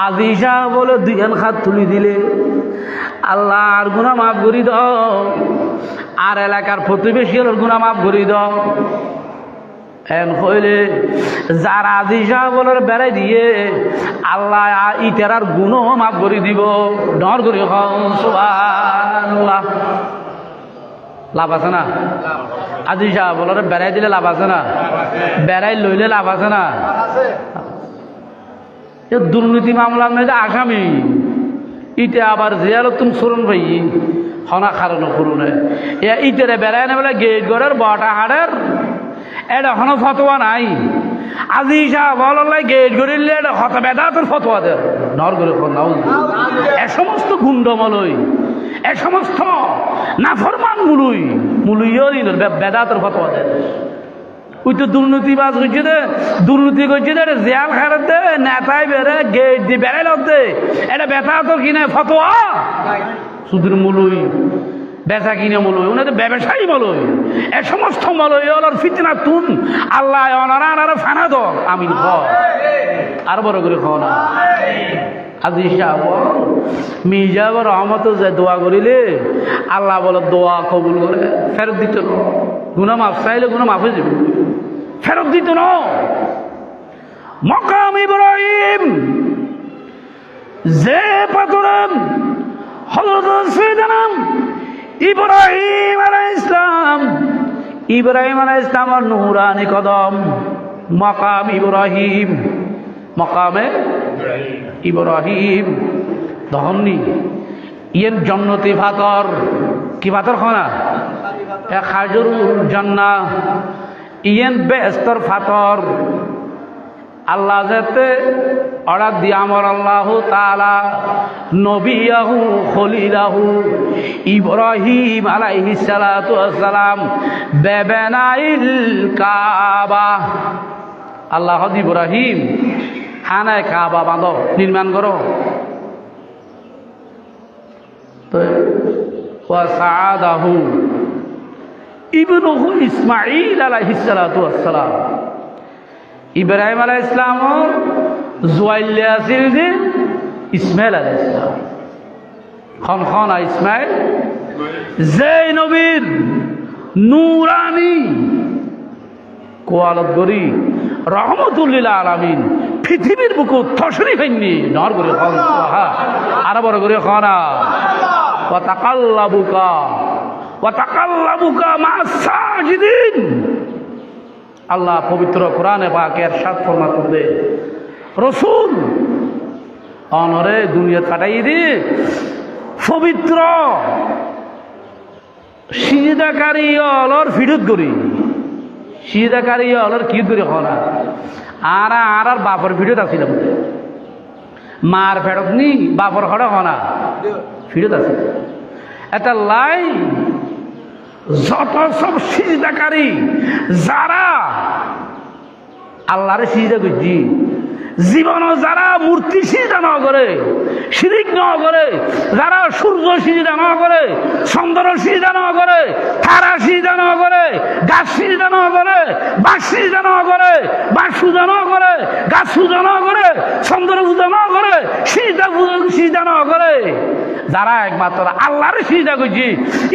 আজিশা বলে দুইখান হাত তুলি দিলে আল্লাহ আর গুনাহ মাফ করি দাও, আর এলাকার প্রতিবেশীর গুনাহ মাফ করি দাও। এন হইলে যার আজিশা বলার বেড়াই দিয়ে আল্লাহ ইটার গুণও মাফ করে দিব। ডর করি সুবহানাল্লাহ। লাভ আছে না? আজিশা বলার বেড়াই দিলে লাভ আছে না? বেড়াই লইলে লাভ আছে না? দুর্নীতি মামলার মধ্যে আসামি ইটা আবার জেয়াল তুমি সুরন ভাই হনা খারানো করুনে ইটারে বেড়ায় না বলে গেট ঘরের বটা হাড়ের এটা কোনো ফতোয়া নাই। আজিশা বলাই গেট গড়িলে এটা হত বেদাতের ফতোয়া দেয় নর করে এ সমস্ত গুন্ডমলই এ সমস্ত নাফরমান মুলুইও বেদাতের ফতোয়া দেয়। ওই তো দুর্নীতিবাজ হয়েছে দে, দুর্নীতি করছে দে, জেল খারাপ দে, নেতায় বেড়ে গেট দিয়ে বেড়াই লোক দে, এটা বেতা তো কিনে ফতোয়া সুদূর মুলুই বেচা কিনে মলই ওনাদের ব্যবসায়ী মলই এ সমস্ত মলই ওর ফিতনা তুন আল্লাহ অনারা ফানা দো আমিন খ আর বড় করে খ না। আজিশা মির্জা রহমত যে দোয়া করিলে আল্লাহ বলে দোয়া কবুল করে ফেরত দিত না। গুনাহ মাফ চাইলে গুনাহ মাফ হয়ে যাবে, ফেরত দিত না। মকাম ইব্রাহিম যে পাথরের হযরত সাইয়েদনা ইব্রাহিম আলাইহিস সালাম, ইব্রাহিম আলাইহিস সালামের নূরানি কদম মকাম ইব্রাহিম, মকামে ইব্রাহিম দহননি ইয়েন জন্নতি পাথর কি পাথর খানা এ খাজুরুল জান্নাহ ইয়েন বেহেশতের পাথর। আল্লাহ যাতে অর্ডার দিয়ে আমার আল্লাহ তাআলা নবিয়াহু খলিলাহু ইব্রাহিম আলাইহিস সালাতু ওয়াস সালাম বেবেনাইল কাবা। আল্লাহ ইব্রাহিম খানায় কাবা বাঁধো নির্মাণ করো। তো ওয়া সাআদাহু ইবনুহু ইসমাঈল আলাইহিস সালাতু ওয়াস সালাম। ইব্রাহিম আলাইহিস সালামর জুয়াইলে আছিল যে ইসমাইল আলাইহিস সালাম খনখনা ইসমাইল যে নবীর নূরানি কোয়ালত গরি রহমতুল লিল আলামিন পৃথিবীর বুকুত তশরিফ আইনি নর করে খন সুবহান আর বড় করে খনা ওয়া তাকাল্লাবুকা মা'আস সাজিদিন। আল্লাহ পবিত্র কোরআনে পাকে ইরশাদ ফরমাতে রাসূল অনরে দুনিয়া কাটাই দি পবিত্র সিজদাকারী অলর ফিরত করি সিজদাকারী অলর কি করে হনা আর বাপর ফিরত আছিল মার ফেরত নি বাপর হড়া হনা ফিরত আছে এটা লাই যত সব সিজদাকারী যারা আল্লাহরে সিজদা করছি জীবনও যারা মূর্তি সিজদা না করে শিরিক না করে, যারা সূর্য সিজদা না করে, চন্দ্র সিজদা না করে, তারা সিজদা না করে, গাছ সিজদা না করে, বাঘ সিজদা না করে, বাঘ পূজা না করে, গাছ পূজা না করে, চন্দ্র পূজা না করে, সিজদা না করে, যারা একমাত্র আল্লাহরে সিজদা করছি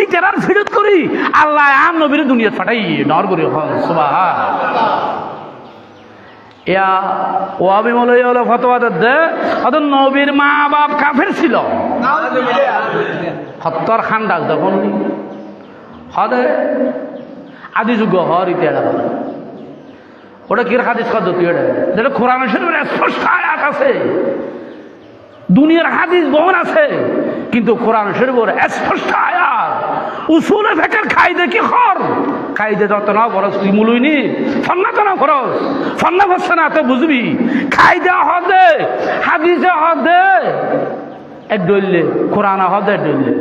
ইতারার ফিরত করি আল্লাহ আম নবীর দুনিয়া ফাটাই নর করি সুবহানাল্লাহ। ওয়াবি মৌলভী হলো ফতোয়া দে ওদের নবীর মা বাপ কাফের ছিল সত্তর খান ডাক তখন হদে আদি যুগ হর ইতিহাস ওটা কি হাদিস পদ্ধতি ওটা যেটা কোরআন শরীফের স্পষ্ট আয়াত আছে, দুনিয়ার হাদিস বহু আছে কিন্তু কোরআন শরীফের স্পষ্ট আয়াত উসুলে ফিকহ খাইদে কি খর খাইদে যত না খরচ তুই মুলুইনি ফন্না তো না খরচ ফন্না বসছে না তো বুঝবি খাইদা হদে হাদিসে হদে এক দইলে কোরআন হদে দইলে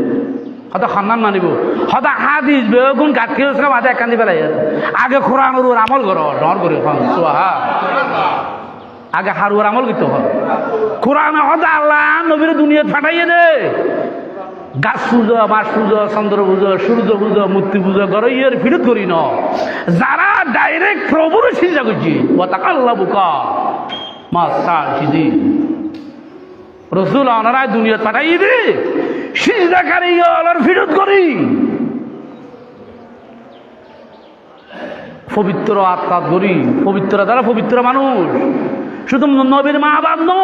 হয়তো খান্নান মানিব হয়তো হাদিস বেগুন গাঁতকি মাঝে এক কান্দি পেলাই আগে কোরআনের উপর আমল করো ডর করে সুহা আগে হারুয়ার আমল করতে হয় কোরআন হদে আল্লাহ নবীর দুনিয়া ফাটাইয়ে দে গাছ পুজো মাছ পুজো চন্দ্র পুজো সূর্য পুজো মূর্তি পুজো করে ইয়ের ফিরত করি ন যারা ডাইরেক্ট প্রভুর সিজদা করছি ও তাকাল্লাবুকা মা'আস সাজিদিন রসুল অনারায় দুনিয়া পাঠাই দে সিজদাকারী আল্লাহর ফিরত করি পবিত্র আত্মা করি পবিত্র দ্বারা পবিত্র মানুষ শুধু নবীর মা বাপ নো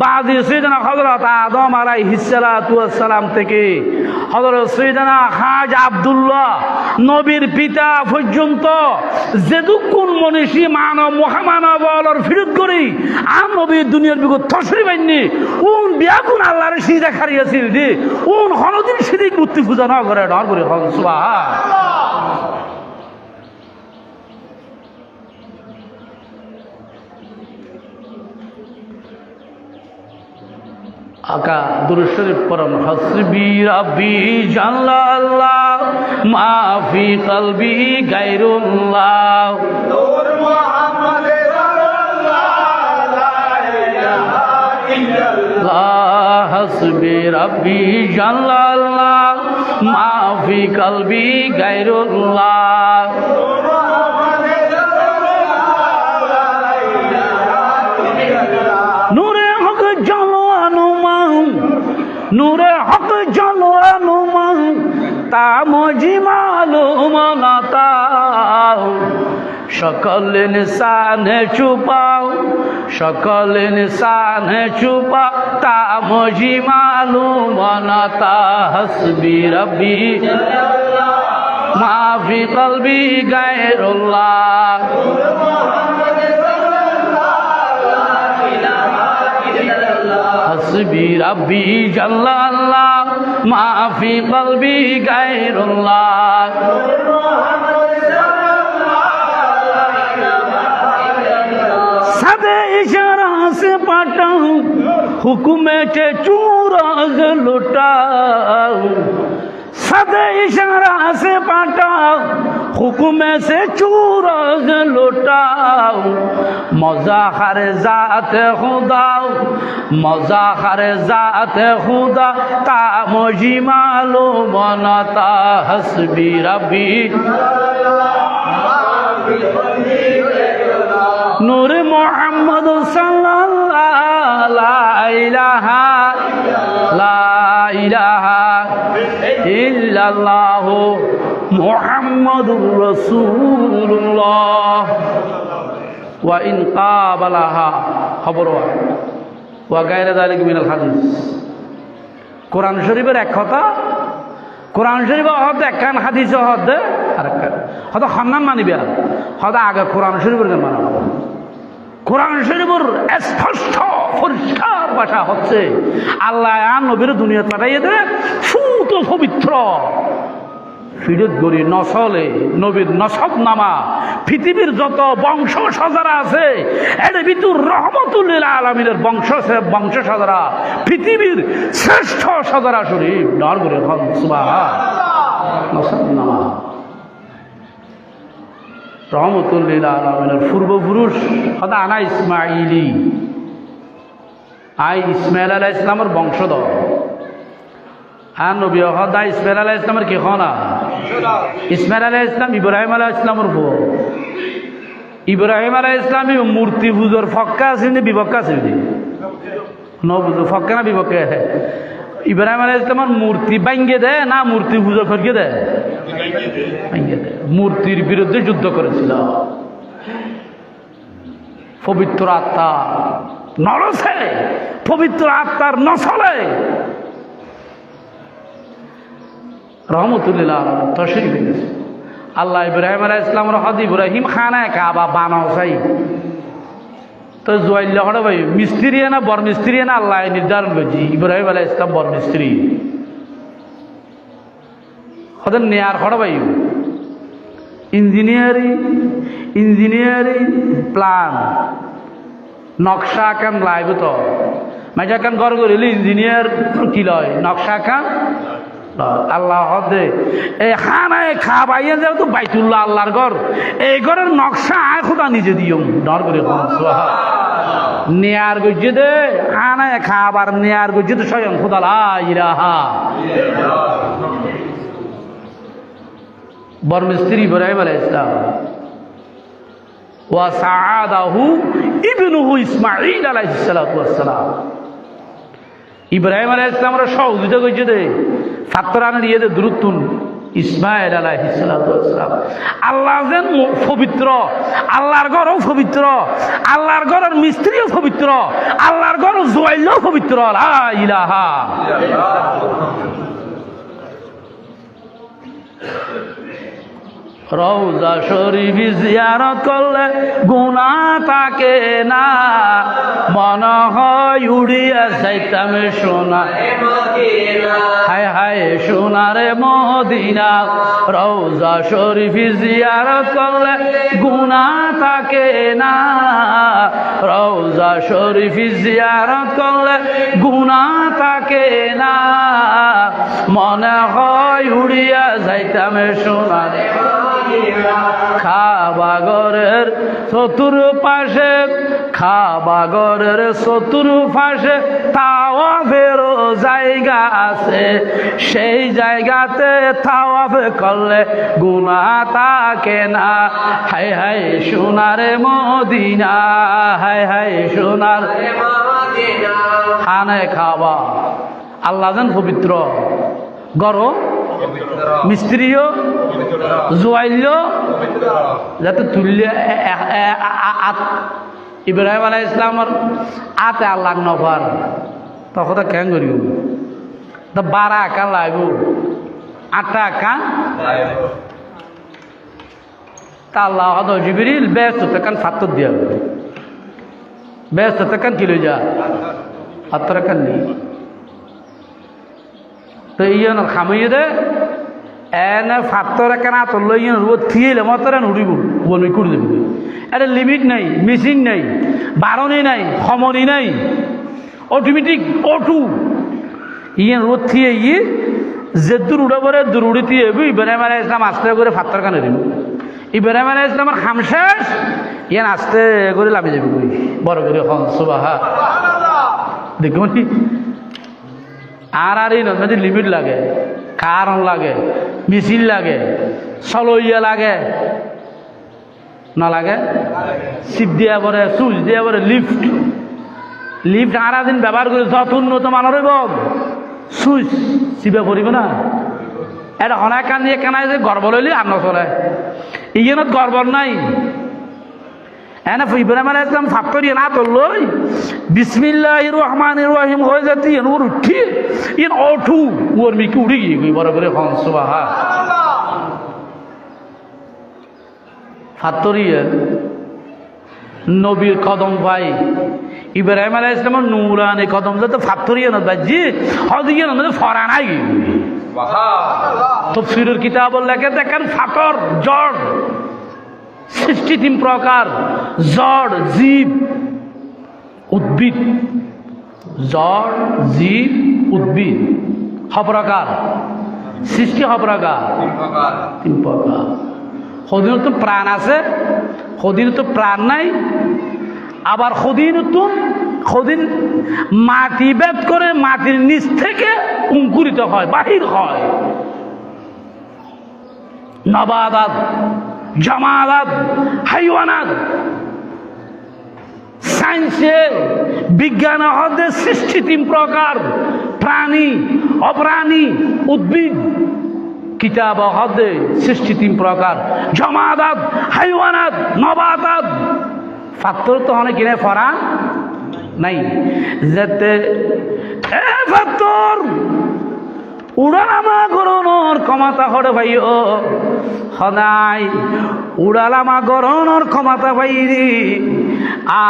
বাদে সৈয়দনা হযরত আদম আলাইহিস সালাতু ওয়াস সালাম থেকে হযরত সৈয়দনা খাজা আব্দুল্লাহ নবীর পিতা পর্যন্ত যেদুকুন মনীষী মানব মহামানব আল্লাহর ফিরত করি আর নবীর দুনিয়ার বিগত তশরিফ আইনি উন বিয়াকুন আল্লাহর সিজদা খারিয়াছিল দি উন হনদিন শিরিক মূর্তি পূজা না করে ডর করে সুবহানাল্লাহ আকা দুরূদ শরীফ পড়ুন হাসবি রাব্বি জাল্লাল্লাহ মা ফি কলবি গায়রুল্লাহ নূর মুহাম্মাদের আল্লাহ লা ইলাহা ইল্লাল্লাহ হাসবি রাব্বি জাল্লাল্লাহ মা ফি কলবি গায়রুল্লাহ নূরে হক নূরে হক জানো অনুমান তা মজি মালুম না তাও সকল ইনসানে ছুপাও সকল ইনসানে ছুপা তা মজি মালুম না তা হাসবি রব্বি মা ফি কলবি গায়রুল্লাহ হাসবি রাব্বি জাল্লাল্লাহ মা ফি কলবি গায়রুল্লাহ সাদে ইশারা সে পাঠাও হুকুমে কে চুরাজ লুটাও সাদে ইশারা সে পাঠাও হুকুমে সে চুরাজ লুটাও মজাখার জাতে খুদাও মজাখার জাতে খুদা তা মজি মালুম না তা হাসবি রাব্বি নূর মুহাম্মদ সাল্লাল্লাহু লা ইলাহা ইল্লাল্লাহ মুহাম্মাদুর রাসূলুল্লাহ ওয়া ইন কাবালাহা খবরওয়া ওয়া গায়রা যালিক মিনাল হাদিস কোরআন শরীফের এক কথা কোরআন শরীফ হদ একখান হাদিস হদ আরেকখান হদ খান্নান মানিবে হদ আগে কোরআন শরীফের মানা কোরআন শরীফের স্পষ্ট পরিষ্কার ভাষা হচ্ছে আল্লাহ আর নবীর দুনিয়া পাঠাইয়ে দে সুত পবিত্র ফিরত গড়ি নসলে নবীর নসব নামা পৃথিবীর যত বংশ সজারা আছে এর ভিতর রহমতুল্লিল আলমিনের বংশ সজারা পৃথিবীর শ্রেষ্ঠ সজারা শরীফ ডর করে নসব নামা রহমতুল্লিল আলমিনের পূর্বপুরুষ সদা আনা ইসমাইলি আই ইসমাইল আলাইহিস ইসলামের বংশধর আর নবী হদা ইসমাইল আলাইহিস ইসলামের কি খনা ইসমাইল আলাইহিস ইসলাম ইব্রাহিম আলাইহিস ইসলামের বউ ইব্রাহিম আলাইহিস ইসলাম মূর্তি পূজার ফক্কা আছে না বিপক্কা আছে ফক্কা না বিপক্ষে ইব্রাহিম আলাইহিস ইসলামের মূর্তি ভাঙ্গে দেয় না মূর্তি পূজা করিয়ে দেয় ভাঙ্গে দেয় মূর্তির বিরুদ্ধে যুদ্ধ করেছিল পবিত্র আত্মা নরসে পবিত্র আত্মার নসলে রহমতুল্লাহ তশরিফ এনেছে আল্লাহ ইব্রাহিম আলাইহিস ইসলামের হদ ইব্রাহিম খানায় কাবা বানাও চাই তো জোয়াইল্লা হড়ে ভাই মিস্ত্রি না বর মিস্ত্রি না আল্লাহ নির্ধারণ করছি ইব্রাহিম আলাইহিস ইসলাম বর মিস্ত্রি হদের নেয়ার হড়ে ভাই ইঞ্জিনিয়ারিং প্ল্যান নকশা কান লাইব তো মাঝা কান ঘর করিলে ইঞ্জিনিয়ার কি লয় নকশা কান আল্লাহ হদে এই খানায় খাবাইয়া যাও তো বাইতুল্লাহ আল্লাহর ঘর এই ঘরের নকশা আয় খোদা নিজে দিও ডর করে নেয়ার গজ্জে দে খানায় খাবার নেয়ার গজ্জে তো স্বয়ং খোদা লা ইলাহা বরমিস্ত্রি ইব্রাহিম আলাইহিস ইসলাম ওয়া সাআদাহু ইবনুহু ইসমাঈল আলাইহিস সালাতু ওয়াস সালাম ইব্রাহিম আলাইহিস সালামের সহযোগিতা কইছে দে ফাত্তরান দিয়ে দে দ্রুতুন ইসমাইল আলাইহিস সালাতু ওয়াস সালাম আল্লাহ যেন পবিত্র, আল্লাহর ঘরও পবিত্র, আল্লাহর ঘরের মিস্ত্রিও পবিত্র, আল্লাহর ঘর জুয়াইলও পবিত্র। লা ইলাহা রওজা শরীফ জিয়ারত করলে গুনাহ থাকে না, মনে হয় উড়িয়া যাইতাম সোনারে মদিনা, হায় হায় সোনারে মদিনা। রওজা শরীফ জিয়ারত করলে গুনাহ থাকে না, রওজা শরীফ জিয়ারত করলে গুনাহ থাকে না, মনে হয় উড়িয়া যাইতাম সোনারে খাবাগরের চতুর্পাশে, খাবাগরের চতুর্পাশে তাওয়াফের জায়গা আছে, সেই জায়গাতে তাওয়াফ করলে গুনাহ থাকে না। হায় হায় সোনারে মদিনা, হায় হায় সোনারে মদিনা। খানে খাবা আল্লাহ যেন পবিত্র, গরো মিস্ত্রিও জুয়াইল যাতে তুললে ইব্রাহিম আলাইহিস সালামের আতে আল্লাহ নফার তখন কেন করিব তো 12 আঁকা লাগব 8 আঁকা তা আল্লাহ হদ জিবরিল ব্যস্ত তখন ফাত্তর দিয়া ব্যস্ত তখন কি লই যা হাতরা কান নেই তো ইয়ন খামিয়ে দে এনে ফাত্তরে কেনা তো লইন রোদ থিয়েলে মতরে নুড়িব বলবি করে দেব। এটা লিমিট নাই, মিসিং নাই, বারণই নাই, সমনি নাই, অটোমেটিক অটু ইয়ে রোদ থিয়ে ইয়ে যে দূর উড়ে পরে দূর উড়ে দিয়ে ইব্রাহিম আলাইহিস সালাম আস্তে করে ফাত্তর কানে দিব। ইব্রাহিম আলাইহিস সালামের খাম শেষ ইয়ান আস্তে করে লামি যাবি কই বড় করে হন সুবহান দেখুন আর এই নদী লিমিট লাগে, কারণ লাগে, মিছিল লাগে, চলইয়া লাগে না লাগে, সিপ দিয়া পরে সুইচ দিয়া পরে লিফট লিফট আর দিন ব্যবহার করে যত উন্নত মানের হইব সুইচ চিপে পড়িব না। এটা অনেক কান দিয়ে কেনাই যে গর্ব লইলি আর নচলে ইয়েনত গর্ব নাই। এনে ইব্রাহিম আলাইহিস সালাম ফাত্তর ইয়ে না তোলই বিসমিল্লাহির রহমানির রহিম হয়ে যাতি এন ওর উঠি ইন অঠু ওর মিকি উড়ি গিয়ে বড় করে হন সুবহান ফাত্তর ইয়ে নবীর কদম ভাই ইব্রাহিম আলাইহিস সালামের নূরানি কদম যত ফাত্তর ইয়ে নয় জি হজ ইয়ে নয় ফরানাই তাফসীরের কিতাব লেখে দেখেন ফাতর জড় 63 প্রকার জড় জীব উদ্ভিদ, জড় জীব উদ্ভিদ হপ্রকার সৃষ্টি হপ্রকার 3 প্রকার। সদিন তো প্রাণ আছে, সদিন তো প্রাণ নাই, আবার সদিন মাটি ভেদ করে মাটির নিচ থেকে অঙ্কুরিত হয়, বাহির হয়। নবাদাত, জামাদাত, হাইওয়ানাত। সায়েন্সে বিজ্ঞান হতে সৃষ্টি 3 প্রকার প্রাণী, অপ্রাণী, উদ্ভিদ। কিতাব হতে সৃষ্টি 3 প্রকার জামাদাত, হাইওয়ানাত, নবাদাত। ফাত্তর তো অনেক কিনে ফরা নাই যেতে ফাত্তর উড়ালামা গরণর ক্ষমতা হরে ভাইও সদাই উড়ালামা গরণর ক্ষমতা ভাইরি।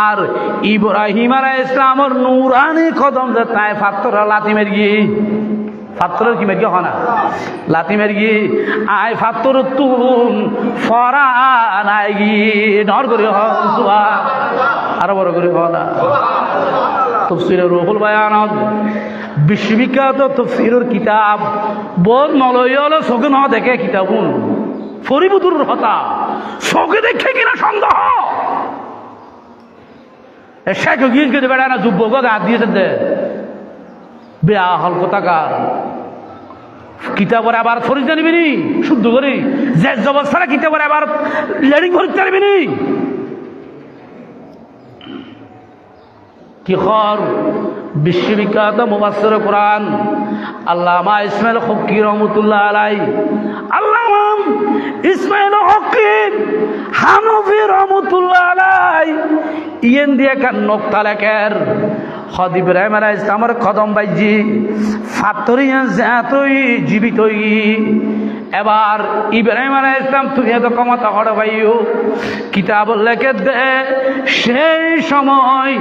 আর ইব্রাহিম আলাইহিস সালামের নূরানি কদম যে তাই ফাত্তর লাতি মেরি ফাত্তরের কি মেরি হনা লাতি মেরি আই ফাত্তর তুম ফরা নাই গি নর করে হসুয়া আরো বড় করে হনা তাফসীরে রুহুল বায়ানত বিশ্ববিখ্যাত তাফসীরের কিতাব বোধ নলয়ল চোখে ন দেখে কিতাবুন ফরিবুদুর হতা চোখে দেখে কিনা সন্দেহ শেখ গিয়ে কিন্তু বেড়া না যুবক হাত দিয়েছে দে বেয়া হল কোথাকার কিতাবের আবার ফরিদ নিবি শুদ্ধ করি যে জবস্থারা কিতাবের আবার লেডিং ফরিদ নিবি কি খর বিশ্ববিখ্যাত মুফাসসির কোরআন আল্লামা ইসমাইল হক্কি রহমতুল্লাহ আলাই, আল্লামা ইসমাইল হক্কি হানফি রহমতুল্লাহ আলাই ইয়েন দিয়ে কান নোক্তা লেখের হদ ইব্রাহিম আলাইহিস সালামের কদম বাইজি ফাতরিয়া জাতই জীবিত এবার ইব্রাহিম আলাইহিস সালাম তুই এত ক্ষমতা হড় ভাইও কিতাব লেখে দে সেই সময়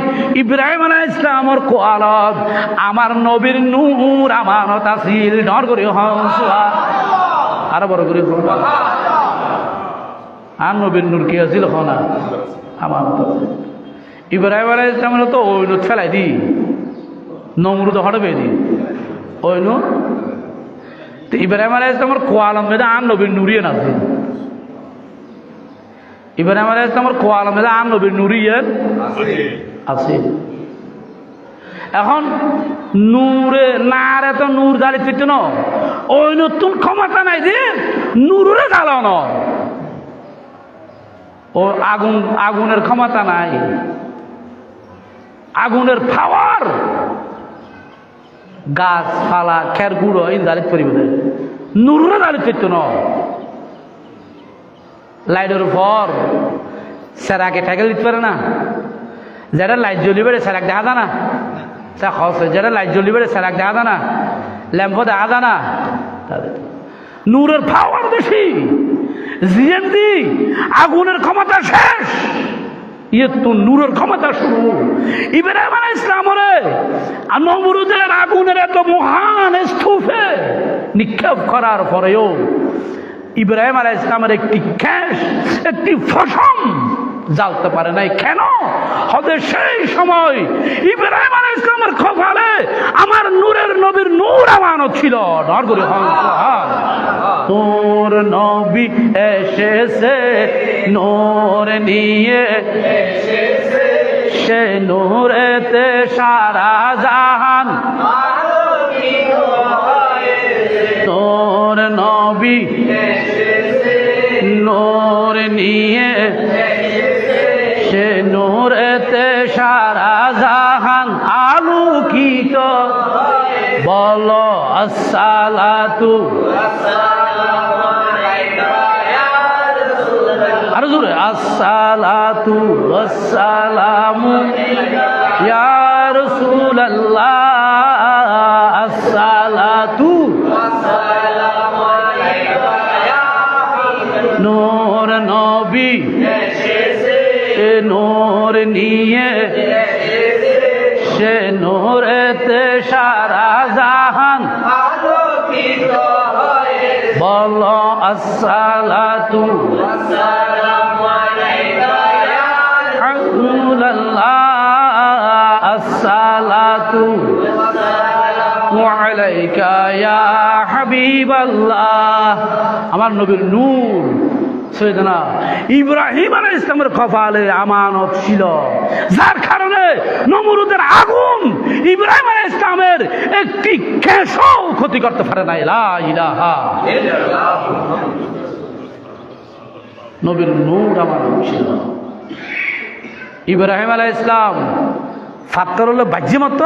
ইব্রাহিম আলাইহিস সালামের কোয়ালত আমার নবীর নূর আমানত আছিল ডর করি হংসা আরো বড় করে আর নবীর নূর কি আছিল হনা আমানত ইব্রাহিম আলাইহিস সালাম তো ওই নুত ফেলাই দি নমরুদ হড়বে দি ওই নু ইব্রাহিম আলাইহিস সালামের কোয়ালম মেদা আর নবীর নূরিয়ে আছে ইব্রাহিম আলাইহিস সালামের কোয়ালম মেদা আর নবীর নূরিয়ে আছে এখন নূরে নারে তো নূর জ্বালি ফিরত না ওই নতুন ক্ষমতা নাই যে নূরে জ্বালানো ও আগুনের ক্ষমতা নাই আগুনের পাওয়ার গাছপালা খের গুঁড়ো এই দাঁড়িয়ে পরিব নূরে দাঁড়িয়ে ফিরত না লাইটের উপর সেরাকে ঠেকে দিতে পারে না যেটা লাইট জ্বলি বেড়ে সেরাক দেখা যায় না যেটা লাইট জ্বলি বেড়ে সেরাক দেখা যায় না ল্যাম্প দেখা যায় না নূরের পাওয়ার বেশি জিএনডি আগুনের ক্ষমতা শেষ ইয়ে তো নূরের ক্ষমতা শুরু ইব্রাহিম আলাইহিস সালামরে নমরুদের আগুনের এত মহান স্তূপে নিক্ষেপ করার পরেও ইব্রাহিম আলাইহিস সালামের একটি ক্যাশ একটি ফসম জ্বালতে পারে নাই কেন হবে সেই সময় ইব্রাহিম আলাইহিস সালামের কপালে আমার নূরের নবীর নূর আমানত ছিল ডর করে তোর নবী এসেছে নূর নিয়ে সে নূরেতে সারা জাহান তোর নবী নূর নিয়ে সে নূরেতে সারা জাহান আলোকিত বলো আসসালাতু আরো জোরে আসসালাতু ওয়াসসালামু ইয়া রাসূলুল্লাহ আসসালাতু ওয়াসসালামু আলাইকা ইয়া নূর নবী এসেছে নূর নিয়ে সে নূরেতে সারা জাহান আলোকিত হয়েছে বলো আসসালাতু ওয়াসসালামু আলাইকা ইয়া রাসূলুল্লাহ আসসালাতু ওয়াসসালামু আলাইকা ইয়া হাবিবাল্লাহ আমার নবীর নূর সৈয়দনা ইব্রাহিম আলাইহিস সালামের কপালে আমানত ছিল যার কারণে নমরুদের আগুন ইব্রাহিম আলাইহিস সালামের একটি কেশও ক্ষতি করতে পারে না লা ইলাহা ইল্লাল্লাহ নবীর নূর আমানত ছিল ইব্রাহিম আলাইহিস সালাম ফাত্তর হলো বাহ্য মাত্র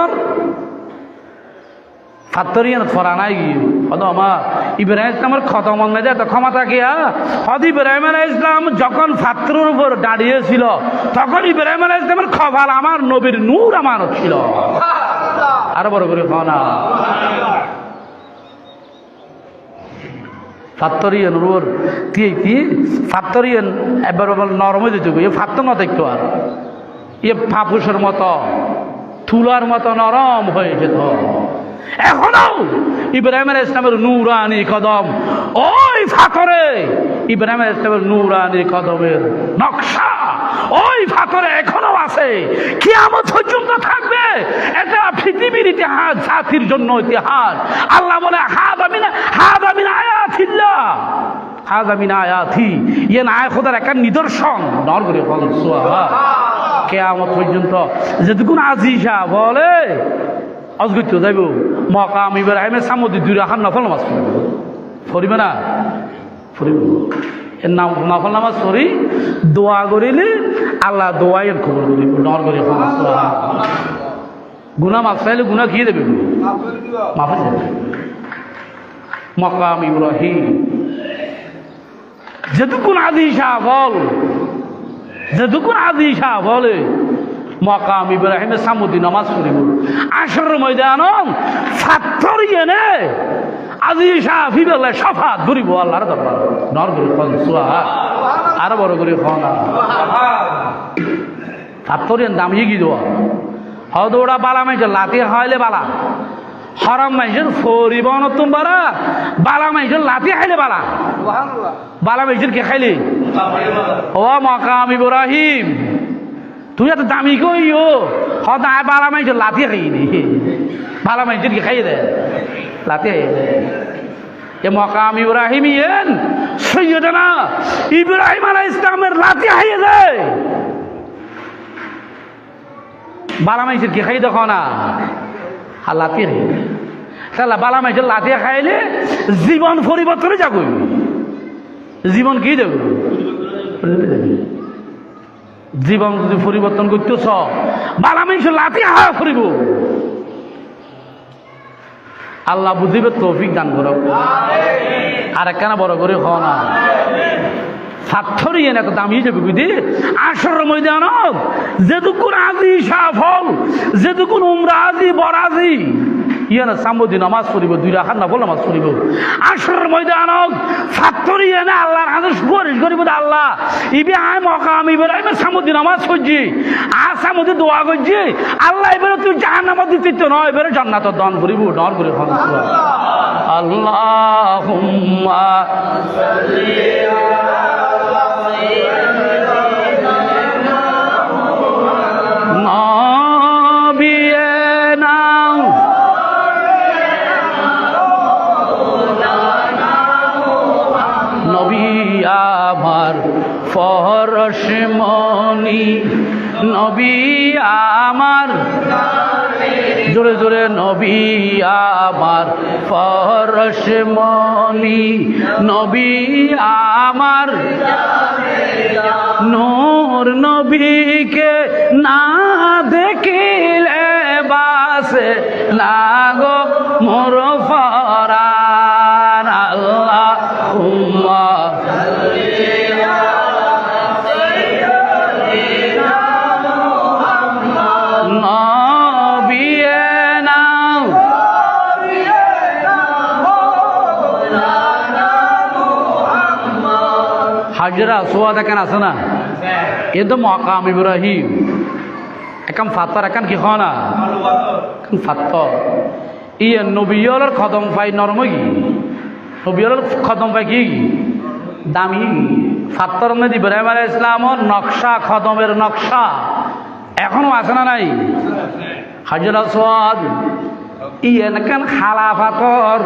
ফাত্তরিয়ান ফরানাই গিয়ে হদ আমার ইব্রাহিম ইসলামের খতম মেজে তো ক্ষমতা গিয়া হদ ইব্রাহিম আলাইহিস সালাম যখন ফাত্তরের উপর দাঁড়িয়েছিল তখন ইব্রাহিম আলাইহিস সালামের কপাল আমার নবীর নূর আমানত ছিল আরো বড় করে না ফাত্তরিয়ান উপর ফাত্তরিয়ান এবার নরম হয়ে যেত ফাত্তর মতো একটু আর ইয়ে ফাপুসের মতো তুলার মতো নরম হয়ে যেত এখনো ইব্রাহিম আলাইহিস সালামের নূরানি কদম ওই ফাতরে ইব্রাহিম আলাইহিস সালামের নূরানি কদমের নকশা ওই ফাতরে এখনো আছে কিয়ামত পর্যন্ত থাকবে এটা পৃথিবীর ইতিহাস জাতির জন্য ইতিহাস আল্লাহ বলে হাযা মিন আয়াতিল্লাহ হাযা মিন আয়াতি ইয়ে না খোদার একটা নিদর্শন নর করে বলেন সুবহান কিয়ামত পর্যন্ত যেটুকুন আজিজা বলে অজগত্য যাইব মকাম ইব্রাহিমের সামুদ্রিক দুই রাখার নফল নামাজ পড়িবে না পড়িব এর নাম নফল নামাজ পড়ি দোয়া করিলে আল্লাহ দোয়াইয়ের খবর করিব নর করে গুনাহ মাফ চাইলে গুনাহ কি দেবে মাফ দেবে মাকাম ইব্রাহিম যেটুকুন আদি শাহ বল যেটুকুন আদি শাহ বলে মাকাম ইব্রাহিমে সামুদ্দি নামাজ পড়িব আসর ময়দান ফাত্তর এনে আজি শাহ ফিবেলে সাফাত ধরিব আল্লাহর দরবার নর করে খন সুহা আর বড় করে খন ফাত্তর এন দাম কি দেওয়া হয়তো ওরা বালা মাইছে লাতি হাইলে বালা হরাম মাইছের ফরিবন তুম বারা বালা মাইছের লাতি খাইলে বালা বালা মাইছের কে খাইলে ও মাকাম ইব্রাহিম তুই এত দামি কইও হয়তো আয় বালা মাইছের লাতি খাইনি বালা মাইছের কে খাইয়ে দেয় লাতি খাইয়ে দেয় এ মাকাম ইব্রাহিম ইয়েন সৈয়দনা ইব্রাহিম আলাইহিস সালামের লাতি খাইয়ে দেয় বালা মাইছের কে খাই দেখো না আর লাতি খাই তাহলে বালা মাইছের লাতি খাইলে জীবন পরিবর্তনে যাবো জীবন কি দেব জীবন যদি পরিবর্তন করতেছ বালা মাইছের লাতি হাওয়া ফুরিব আল্লাহ বুঝিবে তৌফিক দান করো আর একখানা বড় করে হওয়া না ফাত্তরিয়ে না তো দামি যাবে বুঝি আসর ময়দান যেটুকুন আজি সাফল যেটুকুন উমরা আজি বরাজি ইয়ে না সামুদ্দি নামাজ পড়িব 2 রাকাত নফল নামাজ পড়িব আসর ময়দান ফাত্তরিয়ে না আল্লাহর হাতে সুপারিশ করিব আল্লাহ ইবি আয় মাকাম ইব্রাহিম সামুদ্দি নামাজ পড়ছি আর সামুদ্দি দোয়া করছি আল্লাহ এবারে তুই জাহান্নামে দিতে নয় এবারে জান্নাতের দান করিব ডর করে খান আল্লাহুম্মা সাল্লি আমার ফরশমনি নবী আমার জোরে জোরে নবী আমার ফরশমনি নবী আমার নূর নবীকে না দেখিলে বাসে লাগো মোর ফরান আল্লাহুম্মা হাজরা সোয়াদ এখান আছে না এ তো মাকাম ইব্রাহিম একাম ফাত্তর একান কি হয় না ফাত্তর ইয়ে নবীর খতম পাই নরম কি নবীর খতম পাই কি দামি ফাত্তর নদী ইব্রাহিম আলাইহিস সালামের নকশা খতমের নকশা এখনো আছে না নাই হাজরা সোয়াদ ইয়ে একান খালা ফাতর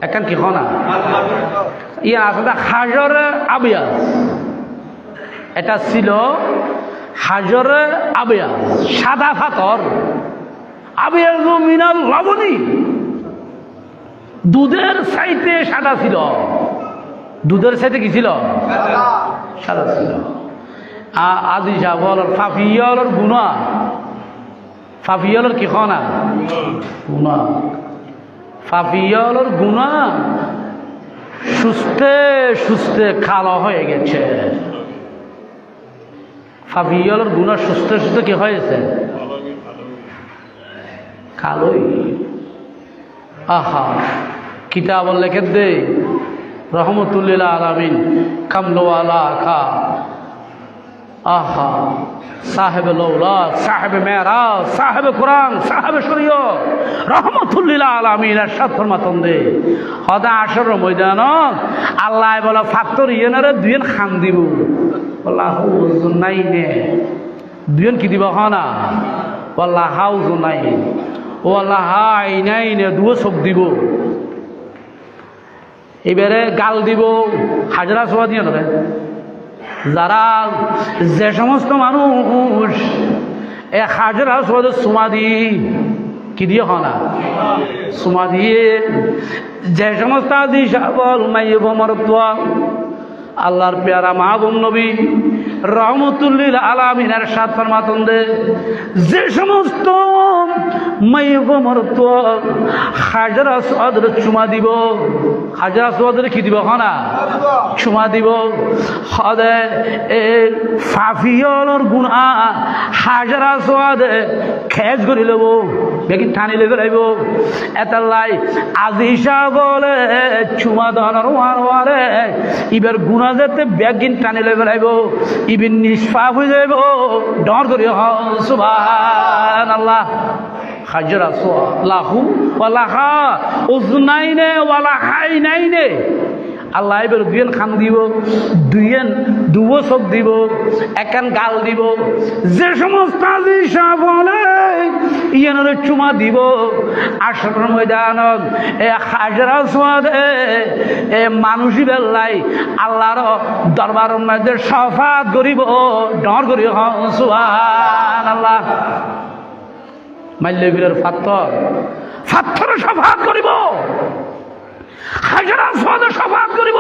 একান কি হয় না ইয়ে আসলে হাজর আবিয়াস এটা ছিল হাজর আবিয়াস সাদা পাথর আবিয়াস মিনাল লবণী দুধের চাইতে সাদা ছিল দুধের চাইতে কি ছিল সাদা ছিল আদি সাবল ফাফিয়লের গুণা ফাফিয়লের কি খনা গুণা ফাফিয়লের গুণা সুস্থে সুস্থে কালো হয়ে গেছে ফাফিয়লের গুণা সুস্থে সুস্থে কি হয়েছে কালোই আহা কিতাব লেখে দে রহমতুল্লিল আলামিন কামলোয়ালা খা আহা সাহেব লৌলাদ সাহেব মেরাজ সাহেব কোরআন সাহেব শরীয়ত রহমতুল্লিল আলামিন এরশাদ ফরমাতন দে হদা আসর ময়দান আল্লাহ বলা ফাত্তর ইয়েনারে দুইন খান দিব বলা হুজুর নাই নে দুইন কি দিব হনা বলা হাউজ নাই ও আল্লাহ হাই নাই নে দুও সব দিব এবারে গাল দিব হাজরা সোয়া দিয়ে নেবে যারা যে সমস্ত মানুষ এ হাজরা সোয়া সুমাদি কি দিয়ে হনা সুমা দিয়ে যে সমস্ত আদি সাবল মাইব মরত্বা আল্লাহর পেয়ারা মাহবুব নবী রহমতুল্লিল আলামিন এরশাদ ফরমাতেন দে যে সমস্ত মাইয়ুব মরত হাজার আসওয়াদের চুমা দিব, হাজার আসওয়াদের কি দিব খানা চুমা দিব, হদে এ ফাফিয়র গুনাহ হাজার আসওয়াদে খেজ করে লব, বেগিন টানি লেগে লাইব। এতাল্লাই আজিশা বলে চুমা ধরার ওয়ারে ইবার গুনাহ যেতে বেগিন টানি লেগে লাইব, ইবিন নিষ্পাপ হয়ে যাইব। ডর করি সুবহানাল্লাহ। হাজার আসওয়াদ লাহু ওয়ালাহা উজনাইনে ওয়ালাহাইনাইনে, আল্লাহ এবার দুইয়েন খান দিব, দুবো চোখ দিব, একান গাল দিব। যে সমস্ত আজিশা বলে ইয়ানোর চুমা দিব আসরের ময়দানত এ হাজার আসওয়াদে এ মানুষই বেল্লাই আল্লাহর দরবারের মধ্যে শফাত করিব। ডর করি সুবহানাল্লাহ। মাল্যবীরের ফাত্তরে শফাত করিব, হাজার আসওয়াদে শফাত করিব,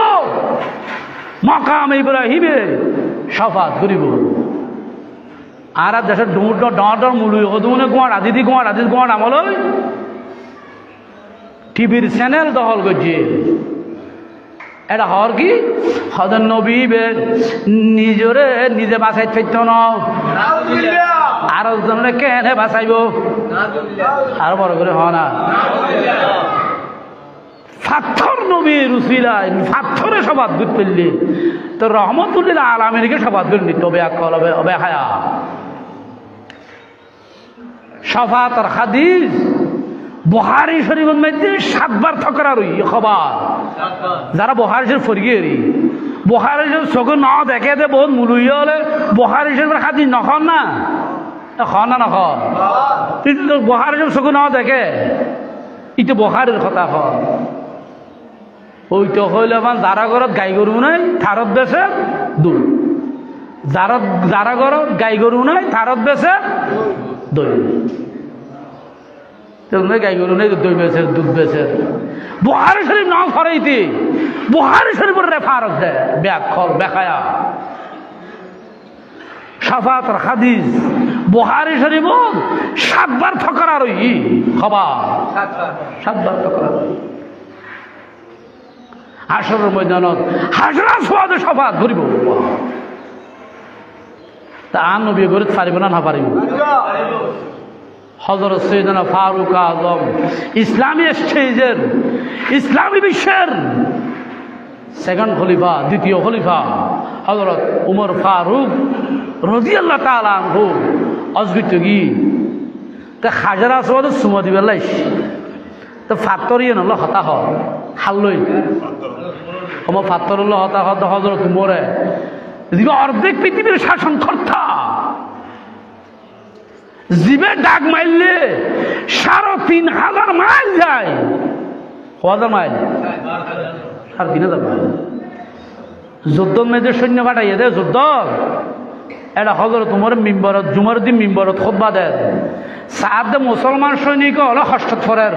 মাকাম ইব্রাহিমে শফাত করিব। আর দেশের ডুমুর ডর মুলুই হদুনে গোয়াড়া দিদি গোয়াড়া আমল টিভির চ্যানেল দখল করছে। এটা হর কি হদন নবী নিজরে নিজে বাঁচাই থাকতো না, আর কেনে বাঁচাইব আর বড় করে হ না। ফাত্থর নবীর উসিলায় ফাত্থরে সবাদ দুধ পেললি তো রহমতুল্লিল আলামিনকে সবাদ করে নিত। হবে হায়া শফাতর হাদিস বুখারী শরীফের মধ্যে 7 বার থকরার খবর। যারা বুখারী শরীফ ফরিয়ে বুখারী শরীফ চোখে ন দেখে দে বহুত মুলুই হলে বুখারী শরীফের হাদিস নখন না খন না নখ বুখারী শরীফ চোখে ন দেখে ইটো বুখারীর কথা হয়। ওই তো হইলে যারা ঘরত গাই গরু নাই থারত বেছে দুধ, যারা ঘরত গাই গরু নাই থারত বেছে দই, গাই গরু নেই দই বেছে দুধ বেছে। বুখারী শরীফ নাও ফরাইতি বুখারী শরীফের রেফারত দেয় ব্যাখ্যা বেখায়া শাফাতের হাদিস বুখারী শরীফ 7 বার ফকরা রই খবর 7 বার ফকরা রই। হাসরের ময়দানত হাজার আসওয়াদে শফাত করিব। তা আন নবী গরিত পারিব না পারিব? হযরত সৈয়দনা ফারুক আযম ইসলামী স্টেজের ইসলামী বিশ্বের সেকেন্ড খলিফা, দ্বিতীয় খলিফা হযরত উমর ফারুক রাদিয়াল্লাহু তাআলা আনহু অজগিত গি তা হাজার আসওয়াদে সুমা দিবে লাইস তো ফাত্তরিয়ে নল হতা হয় হাল্লই আমার ফাত্তরুল্লাহ হতা হতা হযরত উমরে যিনি অর্ধেক পৃথিবীর শাসনকর্তা, জিবে ডাক মাইলে ৩,৫০০ মাইল যায়। ১,০০০ মাইল ৩,৫০০ মাইল যুদ্ধ মেয়েদের সৈন্য পাঠাইয়ে দেয় যুদ্ধ। এটা হযরত উমরের মিম্বরত জুমার দিন মিম্বরত খুতবা দেয়। সাহাবদে মুসলমান সৈনিক হলো হস্তফরের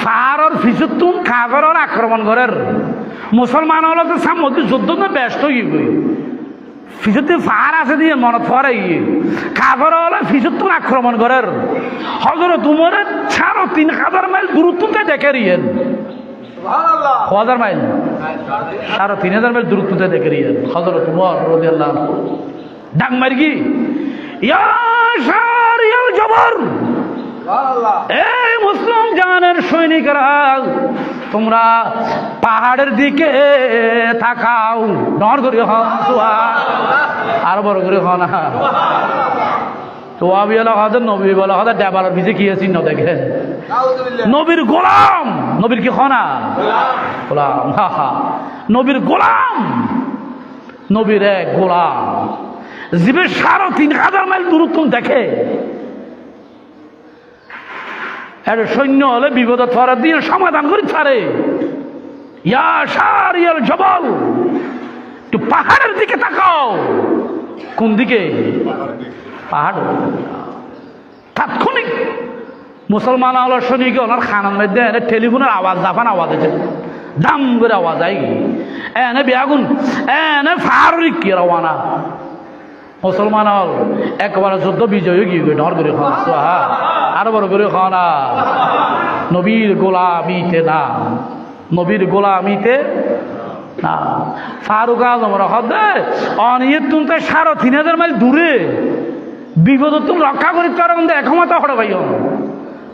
ফারর ফিসুতুন কাফেরর আক্রমণ করের মুসলমান হলো তো সামুদ্রিক যুদ্ধ না ব্যস্ত গিয়ে ফিসুতে ফার আছে দিয়ে মনত ফরে গিয়ে কাফের হলো ফিসুতুন আক্রমণ করের। হযরত উমরের ৩,৫০০ মাইল দূরত্বতে দেখে রিয়েন ১,০০০ মাইল ৩,৫০০ মাইল দূরত্বতে দেখে রিয়েন হযরত উমর রাদিয়াল্লাহু আনহু ডাক মারি কি ইয়া শারিয়াল জবর, এই মুসলিম জানের সৈনিকরা তোমরা পাহাড়ের দিকে তাকাও। ডর করি আর বড় করে হ না তো আমি হয়তো নবী বলা হয়তো ডেবারের ভিজে কি চিহ্ন দেখেন নবীর গোলাম, নবীর কি হনা গোলাম, হা হা নবীর গোলাম, নবীর এক গোলাম জীবে ৩,৫০০ মাইল দূরত্ব দেখে। এর সৈন্য হলে বিপদ ফরার দিয়ে সমাধান করে ছাড়ে। ইয়া শারিয়াল জবল, একটু পাহাড়ের দিকে তাকাও। কোন দিকে? পাহাড়। তাৎক্ষণিক মুসলমান আল্লাহ সৈনিক ওনার খানার মধ্যে টেলিফোনের আওয়াজ জাফান আওয়াজ আছে, দাম করে আওয়াজ আই এনে বেগুন এনে ফারুক কি রওয়ানা মুসলমান হল একবারে যুদ্ধ বিজয় গিয়ে ডর করে খান সোহা আরো বড় করে খানা নবীর গোলামিতে না, নবীর গোলামিতে না। ফারুক আজম রহদে অনিয়ে তুমি ৩,৫০০ মাইল দূরে বিপদ তুমি রক্ষা করি তার মধ্যে একমত হড়ে ভাই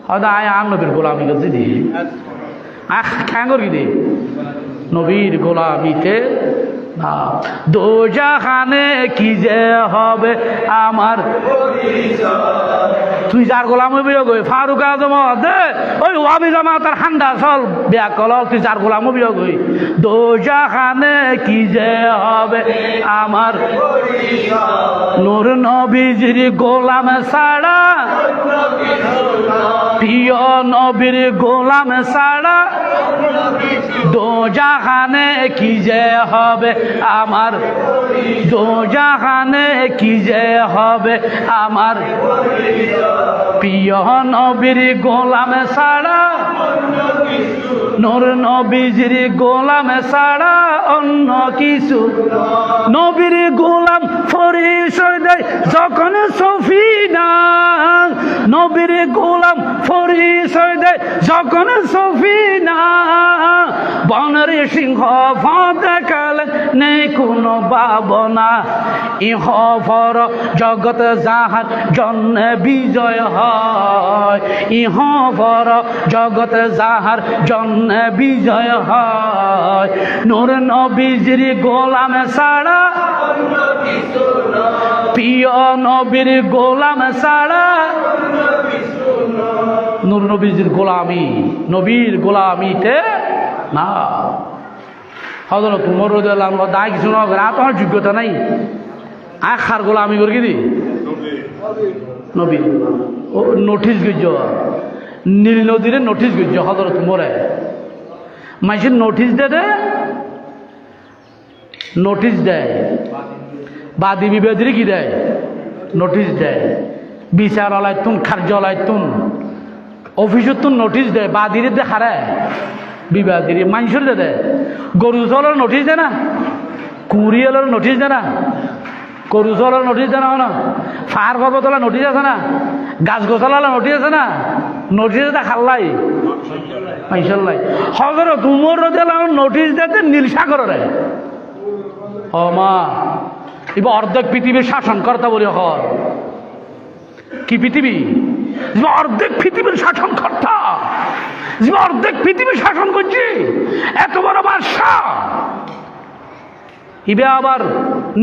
হয়তো আয় আর নবীর গোলামি করছি দি খ্যাং করি দি নবীর গোলামিতে না। দোজাখানে কি যে হবে আমার, তুই যার গোলাম হবি গই ফারুক আজম দে ওই ওয়াবি জামা তার হান্ডা চল বেয়া কল তুই যার গোলাম হবি গই দোজাখানে কি যে হবে আমার নূর নবীজির গোলাম ছাড়া, প্রিয় নবীর গোলাম ছাড়া দোজাখানে কি যে হবে আমার, দোজাখানে কি যে হবে আমার প্রিয় নবীর গোলাম ছাড়া, নূর নবীজির গোলাম ছাড়া অন্য কিছু। নবীর গোলাম পরিচয় দেয় যখন সফিনা, নবীর গোলাম পরিচয় দেয় যখন সফিনা, বনের সিংহ দেখালে নেই কোনো ভাবনা, ইহ পর জগৎ যাহার জন্য বিজয় হয়, ইহ পর জগৎ যাহার জন্য বিজয় হয়। নূর নবীজির গোলাম ছাড়া, প্রিয় নবীর গোলাম ছাড়া, নূর নবীজির গোলামি, নবীর গোলামিতে না। হযরত উমর রাদিয়াল্লাহু আনহু দায় কিছু না করে তোমার যোগ্যতা নাই আখার গোলামি করে কি নবী ও নোটিশ গজ্জ নীল নদীরে নোটিশ গজ্জ হযরত উমরে মাইসের নোটিশ দে নোটিশ দেয় বাদী বিবাদীর কি দেয় নোটিশ দেয়, বিচারালয় তুন কার্যালয় তুন অফিসত তুন নোটিশ দেয়, বাদীর দেখারায় বিবাদীর মানুষের দে গরু চলার নোটিশ দে না, কুড়িয়ালের নোটিশ দে না, গরু চলার নোটিশ দে না, ফার পর্বতলা নোটিশ আছে না, গাছ গোছালা নোটিশ আছে না, নোটিশ দে খাল্লাই মাইশাল্লাই। হযরত উমর রাদিয়াল্লাহু আনহু নোটিশ দিতে নীলসাগরে ও মা এবার অর্ধেক পৃথিবীর শাসনকর্তা বলি হর কি পৃথিবী, অর্ধেক পৃথিবীর শাসনকর্তা, অর্ধেক পৃথিবী শাসন করছি এত বড় বাদশাহ, ইবে আবার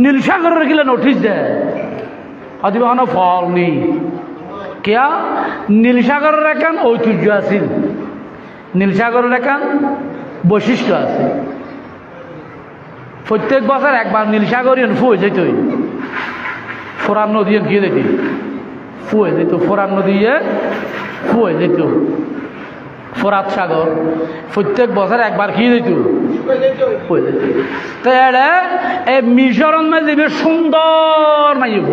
নীলসাগরের গেলে নোটিশ দেয় অদিবে কোনো ফল নেই কেয়া। নীলসাগরের একান ঐতিহ্য আছিল, নীলসাগরের একান বৈশিষ্ট্য আছে। প্রত্যেক বছর একবার নীলসাগরিয়ন ফুয়ে যেত, ফোরান নদী গিয়ে যেত, ফুয়ে যেত, ফোরান নদী ফুয়ে যেত, ফোরাত সাগর প্রত্যেক বছর একবার খেয়ে যেত ফুয়ে যেত। তো এই মিশরণ মাঝে সুন্দর মাইব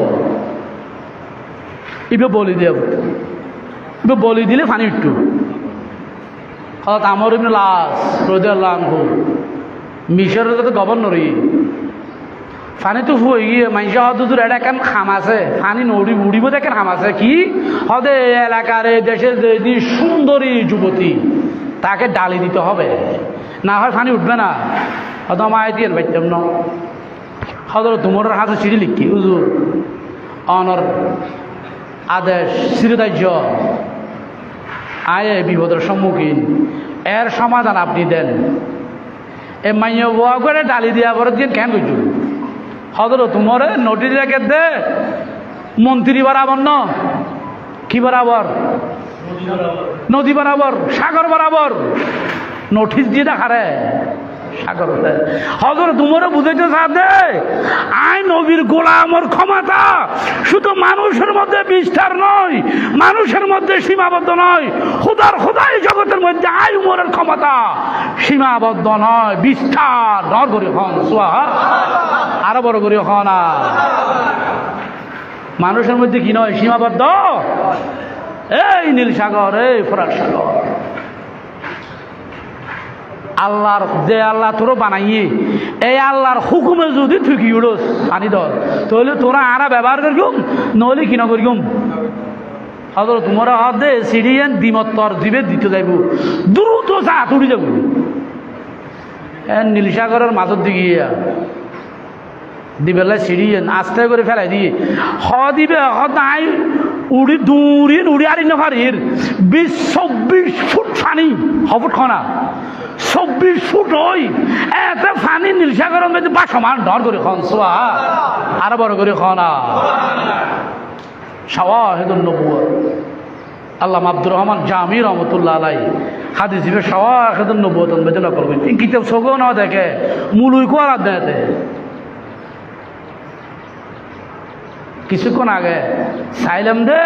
ইবে বলি দেব, ইবে বলি দিলে ফানি একটু হঠাৎ আমর ইবনে লাস রাদিয়াল্লাহু আনহু মিশরের তো গভর্নরই ফানি তো ফুয়ে গিয়ে মানুষ হদুর এটা কেন খাম আছে ফানি নড়ি উড়িব দেখেন খাম আছে কি হদে এলাকার দেশের যদি সুন্দরী যুবতী তাকে ডালি দিতে হবে, না হয় ফানি উঠবে না। হয়তো মায় দিয়ে পাইতাম না হজরত উমরের হাতে চিঠি লিখি হুজুর অনর আদেশ শিরোধার্য আয়ে বিপদের সম্মুখীন, এর সমাধান আপনি দেন। এ মাইয়া বোয়া করে ডালি দিয়া পরে দিয়ে কেন করছো হজরত উমরে নোটিশ রেখে দে মন্ত্রী বরাবর ন কি বরাবর নদী বরাবর সাগর বরাবর নোটিশ দিয়ে দেখারে সাগর হজরত উমরে বুঝাইতে চাঁদে আই নবীর গোলামর ক্ষমতা শুধু মানুষের মধ্যে বিস্তার নয়, মানুষের মধ্যে সীমাবদ্ধ নয়, খোদাই জগতের মধ্যে আই উমরের ক্ষমতা সীমাবদ্ধ নয়, বিস্তার নর করে হন সোহা আরো বড় করে হন। মানুষের মধ্যে কি নয় সীমাবদ্ধ, এই নীল সাগর এই ফোরাত সাগর আল্লাহর যে আল্লাহ তোর বানাইয়ে এই আল্লাহর হুকুমে যদি ঠুকি উড়োস পানি দর তাহলে তোরা আরা ব্যবহার করিম নহলে কিনা করিম হজর তোমরা হদে সিডিয়ান দ্বিমত্তর দিবে দিতে যাইব দ্রুত যা তুড়ি যাব নীলসাগরের মাঝের দিকে দিবেলা সিডিয়ান আস্তে করে ফেলাই দিয়ে হ দিবে হ নাই উড়ি দূরিন উড়ি আর ইনফারির 20-24 ফুট পানি হফুট খনা 24 ফুট ওই এত পানি নীলসাগরের মধ্যে বা সমান ডর করে খন সোয়া আর বড় করে খনা শাওয়াহিদুন নবুওয়া আল্লামা আব্দুর রহমান জামি রহমতুল্লাহ আলাই হাদিস হিসেবে শাওয়াহিদুন নবুওয়া বেদনা করবেন এই কিতাব সগো না দেখে মুলুই কো আর দেতে কিছুক্ষণ আগে সাইলাম দে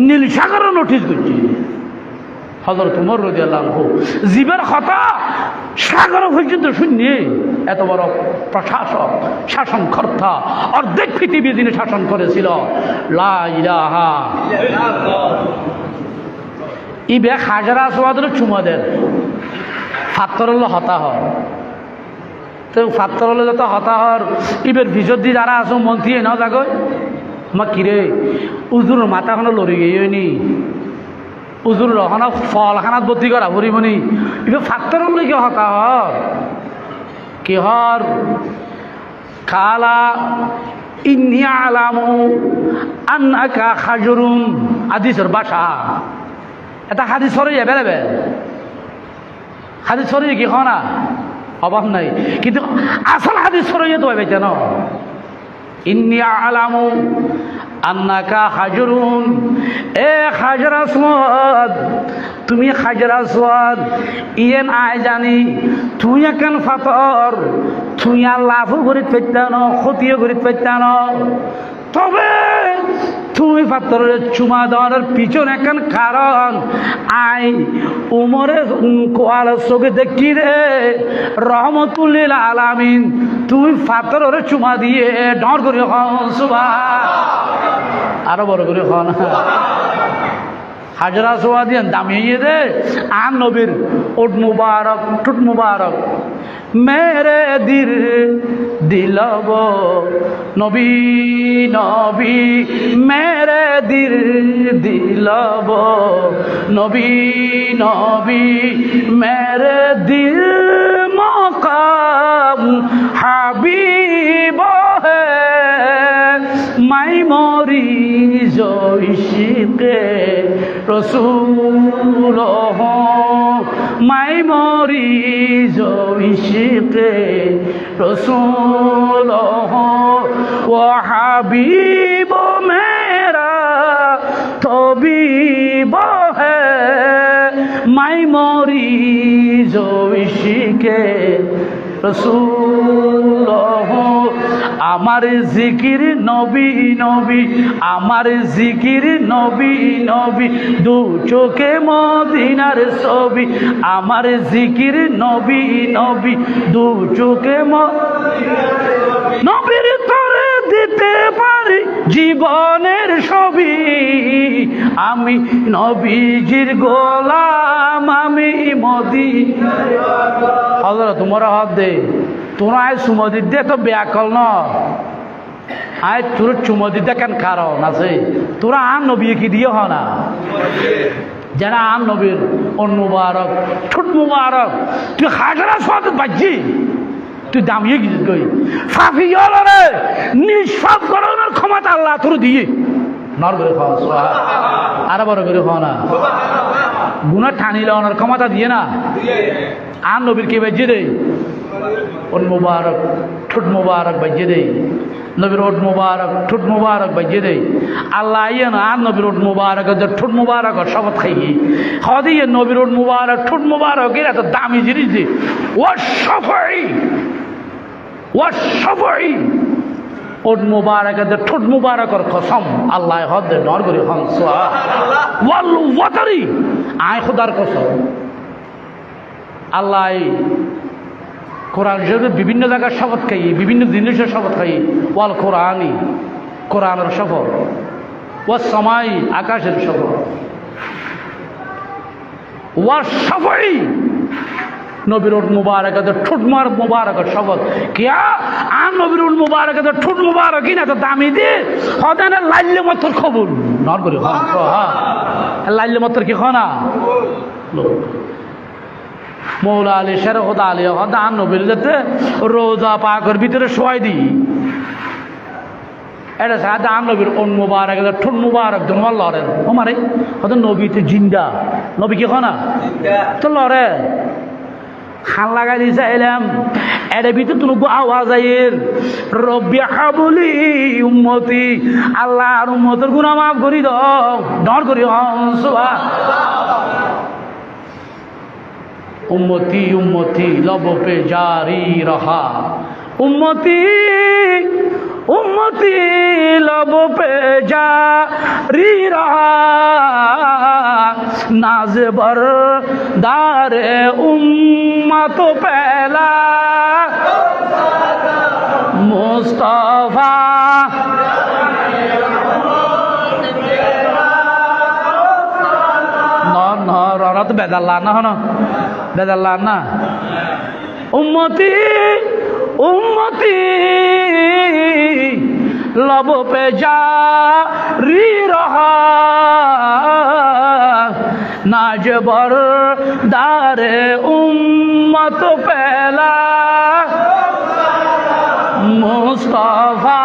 নীলসাগরের নোটিশ করছি হযরত ওমর রাদিয়াল্লাহু আনহু জীবের কথা সাগর পর্যন্ত শুনিয়ে এত বড় প্রশাসক শাসনকর্তা অর্ধেক পৃথিবী যিনি শাসন করেছিল লা ইলাহা ইল্লাল্লাহ ইবে হাজারা আসওয়াদের চুমাদের ফাত্তরল হতা হয় তো ফাত্তরল যত হতা হর ইবের ভিতর দিয়ে যারা আসো মন্ত্রী না জাগয় মা কিরে উজুর মাথাখানো লড়ি গেইনি উজুর রহনা ফল খানাত বত্তি করা ভরিবনি এবার ফাত্তর কি হতা হর কি হর খালা ইন্নি আলামু আন্নাকা খাজরুন হাদিসের ভাষা এটা হাদিস সরে এভেলেবেল হাদিস সরে কি না অভাব নাই কিন্তু আসল হাদিস সরে তো পাইছে না ইন্নি আলামু আন্নাকা হাজরুন এ হাজর আসওয়াদ তুমি হাজর আসওয়াদ ইয়েন আয় জানি তুই কেন ফাতর তুই লাভও করিত পাইতানো ক্ষতিও করিত পাইতানো তবে তুমি ফাতরের চুমা দেওয়ার পিছনে একখান কারণ আই উমরে কোয়াল চোখে দেখি রে রহমতুল্লিল আলামিন তুই ফাতরের চুমা দিয়ে ডর করি সুবা আরো বড় করে খন হাজরা সোয়া দিয়ে দামিয়ে দে আন নবীর ওট মুবারক টুট মুবারক মেরে দিল দিলব নবী নবী মেরে দিল দিলব নবী নবী মেরে দিল মকাম হাবিব হে মাই মরি জয়িকে রসুল মাই মরি জয়িকে রসুল ও হাবিব মেরা তবিব হে মাই মরি জয়িকে রসুল আমার জিকির নবী নবী আমার জিকির নবী নবী দু চোখে মদিনার ছবি আমার জিকির নবী নবী দু চোখে নবীর তরে দিতে পারি জীবনের ছবি আমি নবীজির গোলাম আমি মদিনার হযরত তোমার হাত দে তোরা আয় সুমদির দে তো ব্যাকল ন আয় তোর চুমদির দে কেন কারণ আছে তোরা আন নবী কি দিয়ে হ না যারা আন নবীর অন মুবারক ঠোঁট মুবারক তুই হাজারা সদ বাজি তুই দামিয়ে গিয়ে গই ফাফি রে নিষ্পাপ করানোর ক্ষমতা আল্লাহ তোর দিয়ে নর করে খাওয়া আরো বড় করে খাওয়া না গুণা ঠানি লওয়ানোর ক্ষমতা দিয়ে না আন নবীর কে বাজিয়ে দেয় ওট মুবারক ঠোঁট মুবারক বাজিয়ে দেয় নবীর ওট মুবারক ঠোঁট মুবারক বাজিয়ে দেয় আল্লাহ ইয়ে না আর নবীর ওট মুবারক ঠোঁট মুবারক শপথ খাইয়ে হদিয়ে নবীর ওট মুবারক ঠোঁট মুবারক এর এত দামি জিনিস দিয়ে ও সফাই ওট মুবারক ঠোঁট মুবারকর কসম আল্লাহ হদ নর করে হন সোয়া ওয়াল ওয়াতারি আয় খোদার কসম আল্লাহ কোরআন শরীফে বিভিন্ন জায়গার শপথ খাই বিভিন্ন জিনিসের শপথ খাই ওয়াল কোরআনই কোরআনের শপথ ও সময় আকাশের শপথ ওয়া সফাই নবীর উট মুবারকাতে ঠোঁট মুবারকের শপথ কিয়া আর নবীর উট মুবারকাতে ঠোঁট মুবারক কিনা তো দামি দিয়ে হদানে লাইলে মতর কবুল নর করি হ্যাঁ লাইলে মতর কি খনা মৌলা আলী শের খোদা আলী হদা আর নবীর যাতে রোজা পাকের ভিতরে শোয়াই দিই এটা সাথে আর নবীর অন মুবারক ঠোঁট মুবারক জন্মার লড়েন ও মারে হয়তো নবীতে জিন্দা নবী কি খনা তো লড়ে খান লাগাই দিয়েছে এলাম এর ভিতরে তুমি আওয়াজ আইয়ের রব্বি হাবলি উম্মতি আল্লাহ আর উম্মতের গুনাহ মাফ করি দাও ডর করি সুবহান উম্মতি উম্মতি लब पे जारी रहा उम्मती उम्मती लब पे जारी रहा नाज बरदार उम्मत पहला मुस्तफा না তো বেদাল্লা না হন বেদাল্লা না উম্মতি উম্মতি लब पे जारी रहा नाज बरदार उम्मत पहला मुस्तफा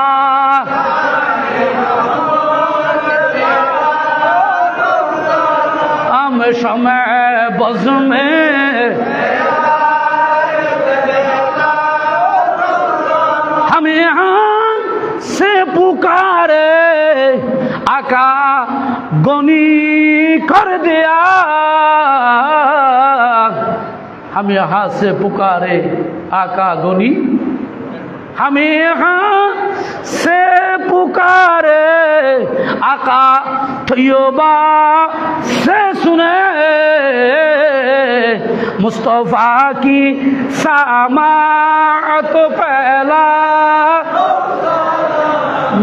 हम समय बज़ में हम यहाँ से पुकारे आका गनी कर दिया हम यहाँ से पुकारे आका गनी हम यहाँ से पुकारे आका तैयबा से सुने मुस्तफा की समाअत पहला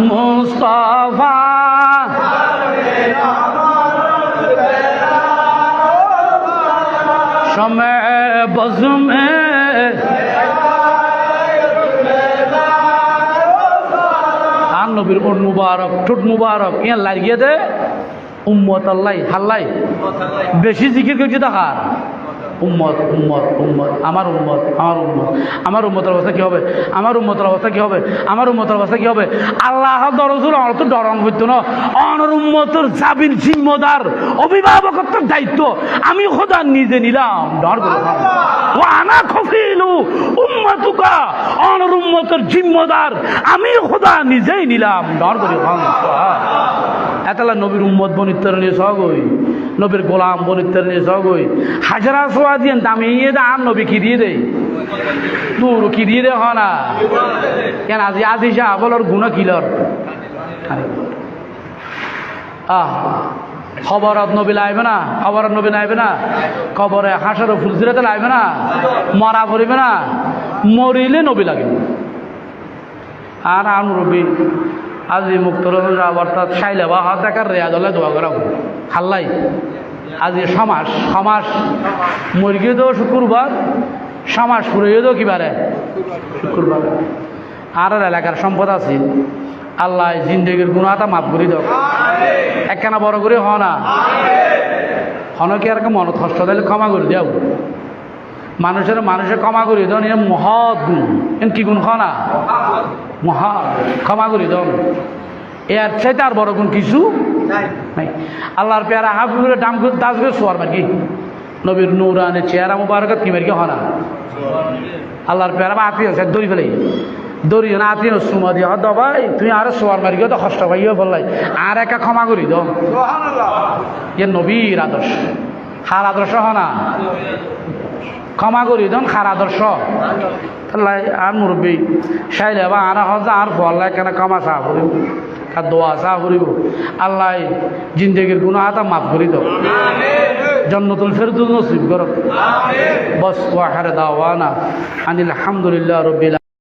मुस्तफा समय बज़ में নবীর ওর মুবারক ঠোঁট মুবারক ইয়ার লাগিয়ে দে উম্মত আল্লাহ হাল্লাই বেশি জিকির করছে দেখার উম্মত উম্মত উম্মত আমার উম্মত আমার উম্মত আমার উম্মতের অবস্থা কি হবে আমার উম্মতের অবস্থা কি হবে আমার উম্মতের অবস্থা কি হবে আল্লাহ দরজুল অত ডরং হইতো না অনর উম্মতের জাবির জিম্মদার অভিভাবকত্বের দায়িত্ব আমি খোদা নিজে নিলাম ডর করে ও আনা খফিলু উম্মতুকা অনর উম্মতের জিম্মদার আমি খোদা নিজেই নিলাম ডর করে এতলা নবীর উম্মত বনিত্তর নিয়ে সগই নবীর গোলাম বনিত্তর নিয়ে সগই হাজারা সোয়া দিয়ে দামি আর নবী কি দিয়ে দেয় তোর কি দিয়ে দে হয় না কেন আজি আদি শাহ বলর গুণ কিলর খবরত নবী লাইবে না খবরত নবী লাইবে না কবরে হাঁসের ফুলসিরাতে লাইবে না মরা পড়িবে না মরিলে নবী লাগে আর আন রবি আজি মুক্তর অর্থাৎ সাইলে বা হাত দেখার রেয়াজ হলে দোয়া করা হাল্লাই আজি সমাস সমাস মুরগি তো শুক্রবার সমাস ফুরিয়ে তো কিবারে শুক্রবার আর এলাকার সম্পদ আছে আল্লাহ জিন্দগির গুণাটা মাফ করে দাও একখানা বড় করে হ না হনকে আর মন কষ্ট দিলে ক্ষমা করে দাও মানুষের মানুষের ক্ষমা করে দাও এর মহৎ গুণ এন কি গুণ না মহা ক্ষমা করে দাও এর চাইতে আর বড় গুণ কিছু নাই আল্লাহর পেয়ারা হাফিজুরের দাম দাস করে শোয়ার মার্কি নবীর নূরানে চেহারা মুবারকত কি মার্কি হয় না আল্লাহর পেয়ারা বা আত্মীয় আছে দড়ি ফেলে দড়ি না আত্মীয় সুমা দিয়ে হদ ভাই তুমি আরো শোয়ার মার্কিও তো কষ্ট পাইও বললাই আর একা ক্ষমা করি দাও এ নবীর আদর্শ হার আদর্শ হয় না ক্ষমা করি দন খার আদর্শ তাহলে আর মুরব্বী সাইলে বা আর হজা আর ফল্লাই কেন ক্ষমা চাহ করিব আর দোয়া চাহ করিব আল্লাহ জিন্দগির গুণ আতা মাফ করি দাও জন্নতুল ফেরদৌস নসিব করো বস ওয়াহারে দাওয়ানা আনিল হামদুলিল্লাহ রাব্বিল